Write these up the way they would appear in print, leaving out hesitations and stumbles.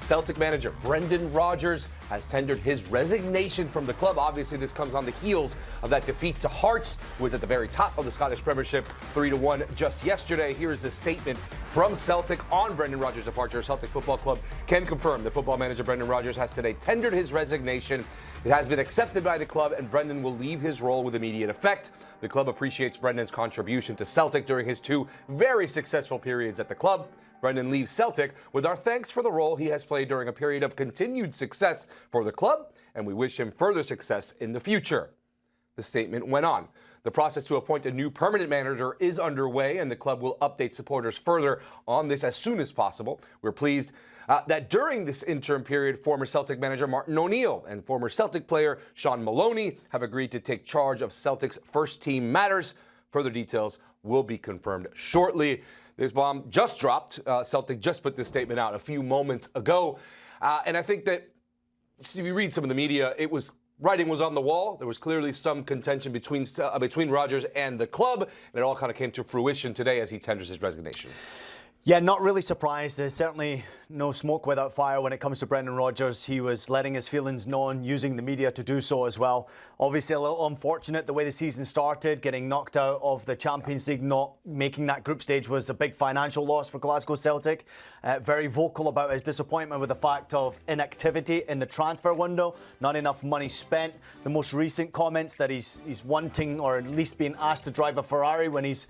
Celtic manager Brendan Rodgers has tendered his resignation from the club. Obviously, this comes on the heels of that defeat to Hearts, who was at the very top of the Scottish Premiership, 3-1 just yesterday. Here is the statement from Celtic on Brendan Rodgers' departure. Celtic Football Club can confirm the football manager Brendan Rodgers has today tendered his resignation. It has been accepted by the club, and Brendan will leave his role with immediate effect. The club appreciates Brendan's contribution to Celtic during his two very successful periods at the club. Brendan leaves Celtic with our thanks for the role he has played during a period of continued success for the club, and we wish him further success in the future. The statement went on. The process to appoint a new permanent manager is underway, and the club will update supporters further on this as soon as possible. We're pleased that during this interim period, former Celtic manager Martin O'Neill and former Celtic player Sean Maloney have agreed to take charge of Celtic's first team matters. Further details will be confirmed shortly. This bomb just dropped. Celtic just put this statement out a few moments ago. And I think that if you read some of the media, writing was on the wall. There was clearly some contention between Rodgers and the club, and it all kind of came to fruition today as he tenders his resignation. Yeah, not really surprised. There's certainly no smoke without fire when it comes to Brendan Rodgers. He was letting his feelings known, using the media to do so as well. Obviously a little unfortunate the way the season started. Getting knocked out of the Champions League, not making that group stage was a big financial loss for Glasgow Celtic. Very vocal about his disappointment with the fact of inactivity in the transfer window, not enough money spent. The most recent comments that he's wanting, or at least being asked to drive a Ferrari when he's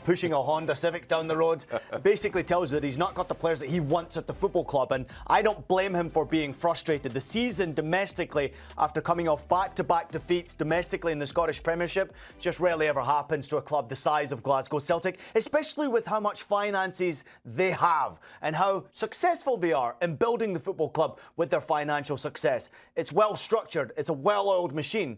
pushing a Honda Civic down the road, basically tells you that he's not got the players that he wants at the football club, and I don't blame him for being frustrated. The season domestically, after coming off back-to-back defeats domestically in the Scottish Premiership, just rarely ever happens to a club the size of Glasgow Celtic, especially with how much finances they have and how successful they are in building the football club with their financial success. It's well structured, it's a well-oiled machine.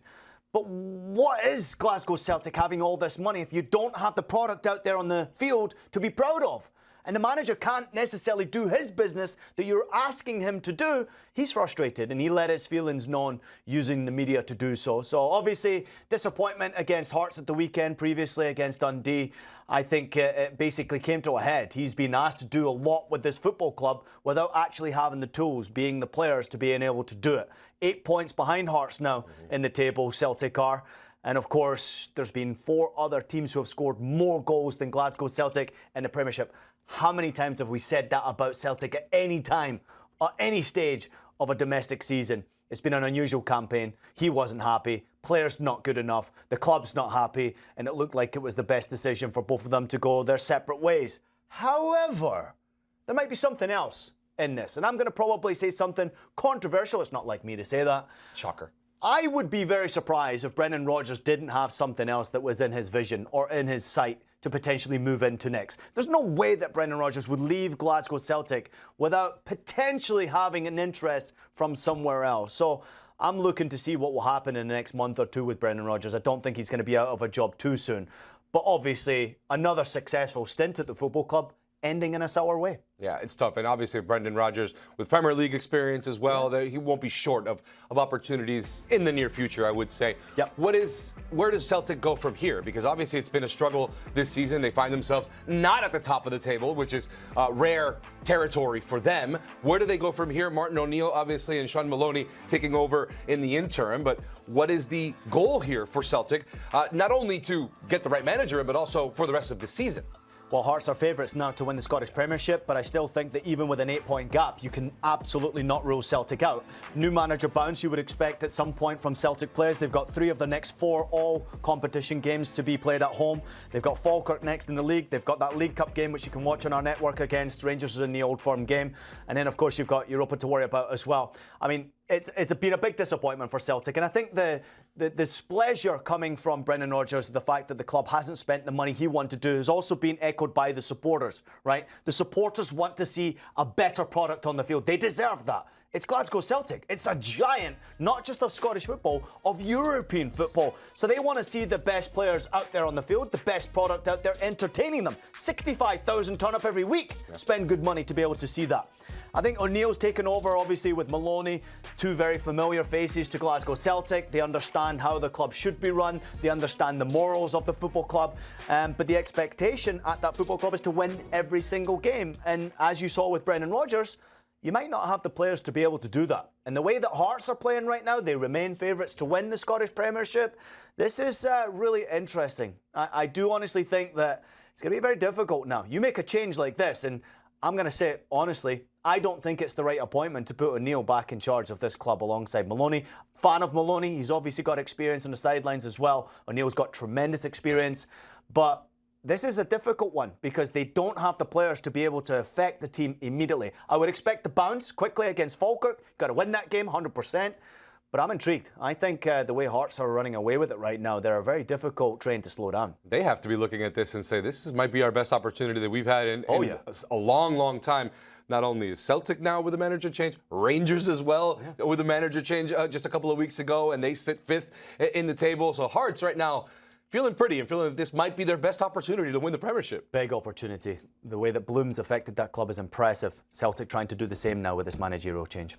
But what is Glasgow Celtic having all this money if you don't have the product out there on the field to be proud of? And the manager can't necessarily do his business that you're asking him to do. He's frustrated, and he let his feelings known using the media to do so. So obviously, disappointment against Hearts at the weekend, previously against Dundee. I think it basically came to a head. He's been asked to do a lot with this football club without actually having the tools, being the players, to being able to do it. 8 points behind Hearts now in the table, Celtic are. And of course, there's been 4 other teams who have scored more goals than Glasgow Celtic in the Premiership. How many times have we said that about Celtic at any time, at any stage of a domestic season? It's been an unusual campaign. He wasn't happy. Players not good enough. The club's not happy. And it looked like it was the best decision for both of them to go their separate ways. However, there might be something else in this. And I'm going to probably say something controversial. It's not like me to say that. Shocker. I would be very surprised if Brendan Rodgers didn't have something else that was in his vision or in his sight to potentially move into next. There's no way that Brendan Rodgers would leave Glasgow Celtic without potentially having an interest from somewhere else. So I'm looking to see what will happen in the next month or two with Brendan Rodgers. I don't think he's going to be out of a job too soon. But obviously, another successful stint at the football club ending in a sour way. Yeah, it's tough. And obviously, Brendan Rodgers, with Premier League experience as well, he won't be short of opportunities in the near future, I would say. Yep. Where does Celtic go from here? Because obviously, it's been a struggle this season. They find themselves not at the top of the table, which is rare territory for them. Where do they go from here? Martin O'Neill, obviously, and Sean Maloney taking over in the interim. But what is the goal here for Celtic? Not only to get the right manager in, but also for the rest of the season. Well, Hearts are favourites now to win the Scottish Premiership, but I still think that even with an 8-point gap, you can absolutely not rule Celtic out. New manager bounce you would expect at some point from Celtic players. They've got 3 of the next 4 all-competition games to be played at home. They've got Falkirk next in the league. They've got that League Cup game, which you can watch on our network against Rangers in the Old Firm game. And then, of course, you've got Europa to worry about as well. I mean, it's been a big disappointment for Celtic, and I think the displeasure coming from Brendan Rodgers, the fact that the club hasn't spent the money he wanted to do, has also been echoed by the supporters, right? The supporters want to see a better product on the field. They deserve that. It's Glasgow Celtic. It's a giant, not just of Scottish football, of European football. So they want to see the best players out there on the field, the best product out there, entertaining them. 65,000 turn up every week. Spend good money to be able to see that. I think O'Neill's taken over, obviously, with Maloney. 2 very familiar faces to Glasgow Celtic. They understand how the club should be run. They understand the morals of the football club. But the expectation at that football club is to win every single game. And as you saw with Brendan Rodgers, you might not have the players to be able to do that. And the way that Hearts are playing right now, they remain favourites to win the Scottish Premiership. This is really interesting. I do honestly think that it's going to be very difficult now. You make a change like this, and I'm going to say it honestly, I don't think it's the right appointment to put O'Neill back in charge of this club alongside Maloney. Fan of Maloney, he's obviously got experience on the sidelines as well. O'Neill's got tremendous experience, but this is a difficult one because they don't have the players to be able to affect the team immediately. I would expect to bounce quickly against Falkirk. Got to win that game 100%. But I'm intrigued. I think the way Hearts are running away with it right now, they're a very difficult train to slow down. They have to be looking at this and say, might be our best opportunity that we've had in a long, long time. Not only is Celtic now with a manager change, Rangers as well with a manager change just a couple of weeks ago, and they sit 5th in the table. So Hearts right now feeling pretty and feeling that this might be their best opportunity to win the Premiership. Big opportunity. The way that Bloom's affected that club is impressive. Celtic trying to do the same now with this managerial change.